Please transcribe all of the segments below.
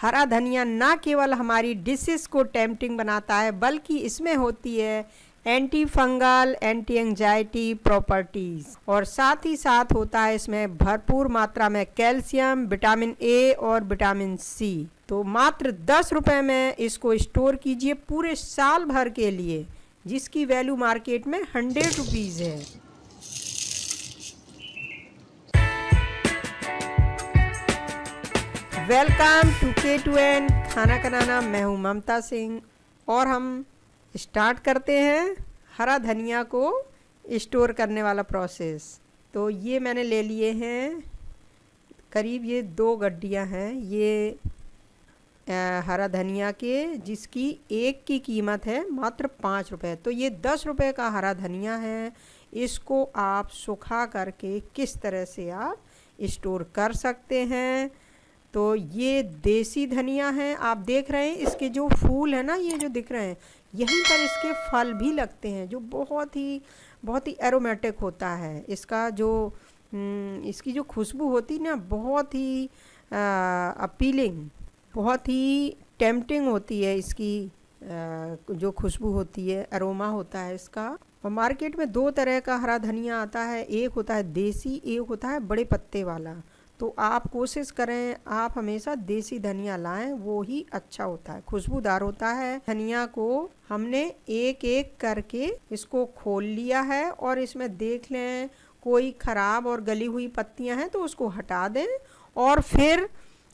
हरा धनिया ना केवल हमारी डिशेस को टेम्पटिंग बनाता है बल्कि इसमें होती है anti fungal, anti anxiety properties, और साथ ही साथ होता है इसमें भरपूर मात्रा में कैल्शियम, विटामिन ए और विटामिन सी। तो मात्र 10 रुपये में इसको स्टोर कीजिए पूरे साल भर के लिए, जिसकी वैल्यू मार्केट में 100 रुपीज़ है। वेलकम टू K2N खाना बनाना। मैं हूँ ममता सिंह और हम स्टार्ट करते हैं हरा धनिया को स्टोर करने वाला प्रोसेस। तो ये मैंने ले लिए हैं करीब ये 2 गड्डियाँ हैं ये हरा धनिया के, जिसकी एक की कीमत है मात्र 5 रुपये। तो ये 10 रुपये का हरा धनिया है। इसको आप सुखा करके किस तरह से आप स्टोर कर सकते हैं। तो ये देसी धनिया है, आप देख रहे हैं इसके जो फूल है ना, ये जो दिख रहे हैं, यहीं पर इसके फल भी लगते हैं जो बहुत ही एरोमेटिक होता है। इसका जो इसकी जो खुशबू होती है ना, बहुत ही अपीलिंग, बहुत ही टेम्पटिंग होती है। इसकी जो खुशबू होती है, अरोमा होता है इसका। और मार्केट में 2 तरह का हरा धनिया आता है, एक होता है देसी, एक होता है बड़े पत्ते वाला। तो आप कोशिश करें आप हमेशा देसी धनिया लाएं, वो ही अच्छा होता है, खुशबूदार होता है। धनिया को हमने एक एक करके इसको खोल लिया है और इसमें देख लें कोई ख़राब और गली हुई पत्तियां हैं तो उसको हटा दें, और फिर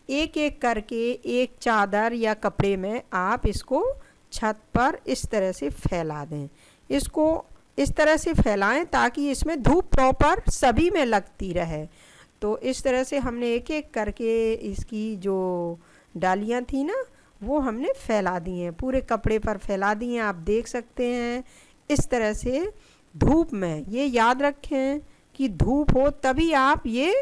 एक एक करके एक चादर या कपड़े में आप इसको छत पर इस तरह से फैला दें। इसको इस तरह से फैलाएं ताकि इसमें धूप प्रॉपर सभी में लगती रहे। तो इस तरह से हमने एक एक करके इसकी जो डालियाँ थी ना, वो हमने फैला दी हैं, पूरे कपड़े पर फैला दी हैं। आप देख सकते हैं इस तरह से धूप में। ये याद रखें कि धूप हो तभी आप ये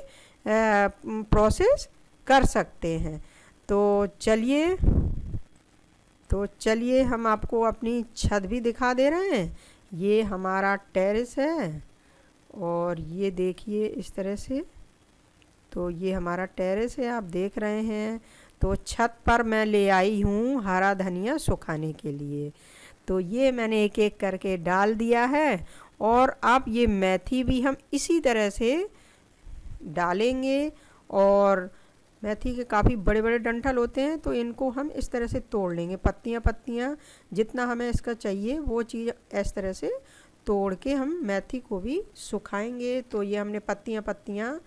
प्रोसेस कर सकते हैं। तो चलिए हम आपको अपनी छत भी दिखा दे रहे हैं। ये हमारा टेरेस है और ये देखिए इस तरह से। तो ये हमारा टेरेस है, आप देख रहे हैं। तो छत पर मैं ले आई हूँ हरा धनिया सुखाने के लिए। तो ये मैंने एक एक करके डाल दिया है, और अब ये मेथी भी हम इसी तरह से डालेंगे। और मेथी के काफ़ी बड़े बड़े डंठल होते हैं, तो इनको हम इस तरह से तोड़ लेंगे, पत्तियाँ जितना हमें इसका चाहिए वो चीज़ इस तरह से तोड़ के हम मेथी को भी सुखाएंगे। तो ये हमने पत्तियाँ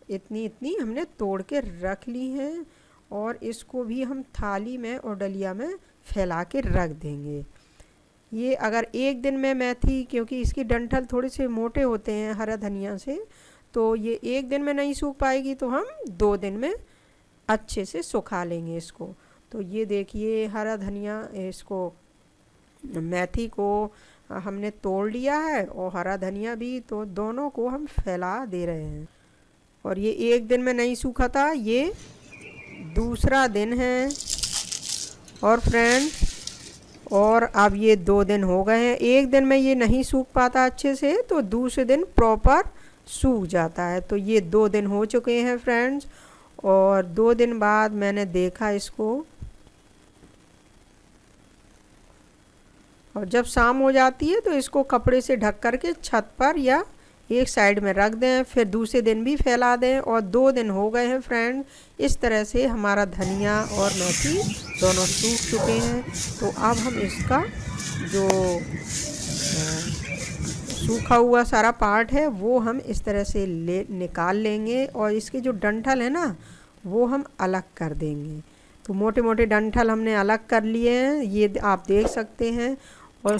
इतनी हमने तोड़ के रख ली हैं, और इसको भी हम थाली में और डलिया में फैला के रख देंगे। ये अगर एक दिन में मेथी, क्योंकि इसकी डंठल थोड़े से मोटे होते हैं हरा धनिया से, तो ये एक दिन में नहीं सूख पाएगी, तो हम 2 दिन में अच्छे से सुखा लेंगे इसको। तो ये देखिए हरा धनिया, इसको मेथी को हमने तोड़ लिया है और हरा धनिया भी, तो दोनों को हम फैला दे रहे हैं। और ये एक दिन में नहीं सूखा था, ये दूसरा दिन है। और फ्रेंड, और अब ये 2 दिन हो गए हैं। एक दिन में ये नहीं सूख पाता अच्छे से, तो दूसरे दिन प्रॉपर सूख जाता है। तो ये 2 दिन हो चुके हैं फ्रेंड्स, और 2 दिन बाद मैंने देखा इसको। और जब शाम हो जाती है तो इसको कपड़े से ढक करके छत पर या एक साइड में रख दें, फिर दूसरे दिन भी फैला दें। और 2 दिन हो गए हैं फ्रेंड। इस तरह से हमारा धनिया और मेथी दोनों सूख चुके हैं। तो अब हम इसका जो सूखा हुआ सारा पार्ट है वो हम इस तरह से निकाल लेंगे, और इसके जो डंठल है ना वो हम अलग कर देंगे। तो मोटे मोटे डंठल हमने अलग कर लिए हैं, ये आप देख सकते हैं। और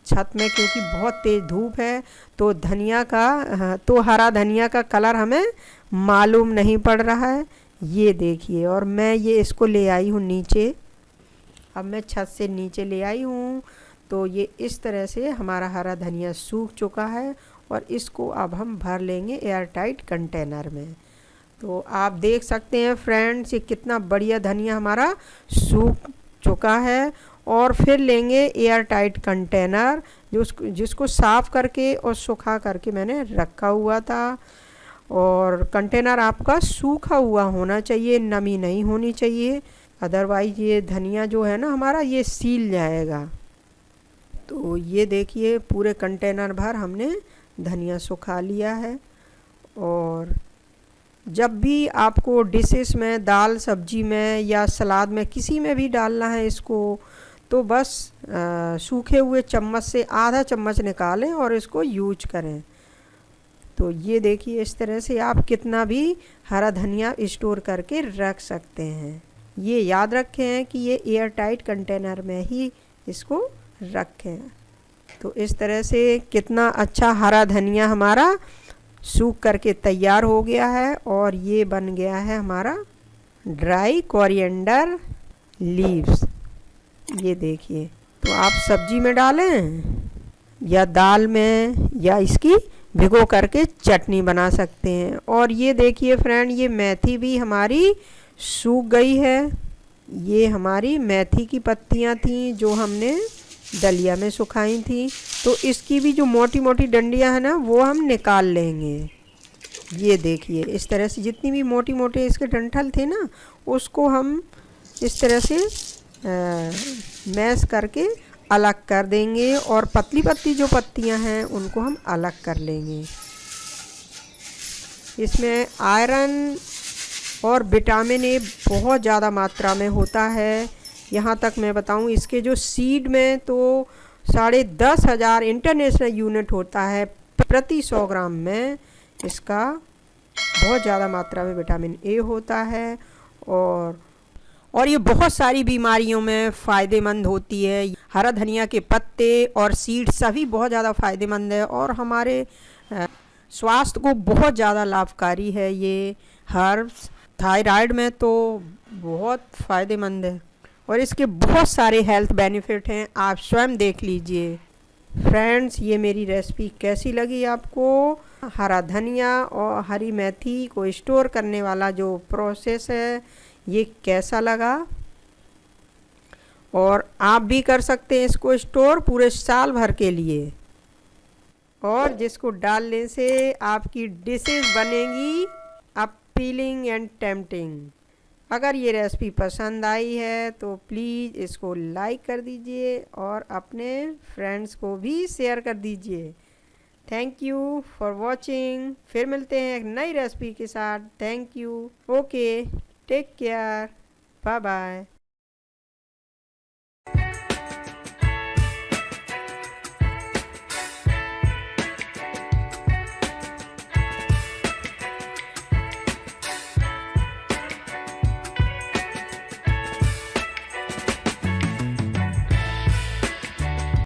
छत में क्योंकि बहुत तेज़ धूप है, तो तो हरा धनिया का कलर हमें मालूम नहीं पड़ रहा है। ये देखिए, और मैं ये इसको ले आई हूँ नीचे। अब मैं छत से नीचे ले आई हूँ। तो ये इस तरह से हमारा हरा धनिया सूख चुका है, और इसको अब हम भर लेंगे एयर टाइट कंटेनर में। तो आप देख सकते हैं फ्रेंड्स, ये कितना बढ़िया धनिया हमारा सूख चुका है। और फिर लेंगे एयर टाइट कंटेनर जिसको साफ़ करके और सुखा करके मैंने रखा हुआ था। और कंटेनर आपका सूखा हुआ होना चाहिए, नमी नहीं होनी चाहिए। अदरवाइज ये धनिया जो है ना हमारा ये सील जाएगा। तो ये देखिए पूरे कंटेनर भर हमने धनिया सुखा लिया है। और जब भी आपको डिशेस में, दाल सब्जी में या सलाद में किसी में भी डालना है इसको, तो बस सूखे हुए चम्मच से आधा चम्मच निकालें और इसको यूज करें। तो ये देखिए इस तरह से आप कितना भी हरा धनिया स्टोर करके रख सकते हैं। ये याद रखें कि ये एयर टाइट कंटेनर में ही इसको रखें। तो इस तरह से कितना अच्छा हरा धनिया हमारा सूख करके तैयार हो गया है। और ये बन गया है हमारा ड्राई कोरिएंडर लीव्स। ये देखिए, तो आप सब्जी में डालें या दाल में या इसकी भिगो करके चटनी बना सकते हैं। और ये देखिए फ्रेंड, ये मेथी भी हमारी सूख गई है। ये हमारी मेथी की पत्तियां थी जो हमने दलिया में सुखाई थी। तो इसकी भी जो मोटी मोटी डंडियां हैं ना वो हम निकाल लेंगे। ये देखिए इस तरह से जितनी भी मोटी मोटे इसके डंठल थे ना उसको हम इस तरह से मैश करके अलग कर देंगे। और पतली पतली जो पत्तियां हैं उनको हम अलग कर लेंगे। इसमें आयरन और विटामिन ए बहुत ज़्यादा मात्रा में होता है। यहाँ तक मैं बताऊँ, इसके जो सीड में तो 10,500 इंटरनेशनल यूनिट होता है प्रति 100 ग्राम में। इसका बहुत ज़्यादा मात्रा में विटामिन ए होता है। और ये बहुत सारी बीमारियों में फ़ायदेमंद होती है। हरा धनिया के पत्ते और सीड सभी बहुत ज़्यादा फ़ायदेमंद है और हमारे स्वास्थ्य को बहुत ज़्यादा लाभकारी है। ये हर्ब्स थायराइड में तो बहुत फ़ायदेमंद है और इसके बहुत सारे हेल्थ बेनिफिट हैं, आप स्वयं देख लीजिए। फ्रेंड्स, ये मेरी रेसिपी कैसी लगी आपको? हरा धनिया और हरी मेथी को स्टोर करने वाला जो प्रोसेस है ये कैसा लगा? और आप भी कर सकते हैं इसको स्टोर पूरे साल भर के लिए, और जिसको डालने से आपकी डिशेस बनेंगी अपीलिंग एंड टेम्पटिंग। अगर ये रेसिपी पसंद आई है तो प्लीज़ इसको लाइक कर दीजिए और अपने फ्रेंड्स को भी शेयर कर दीजिए। Thank you for watching. फिर मिलते हैं एक नई रेसिपी के साथ। Thank you. Okay, take care, bye bye.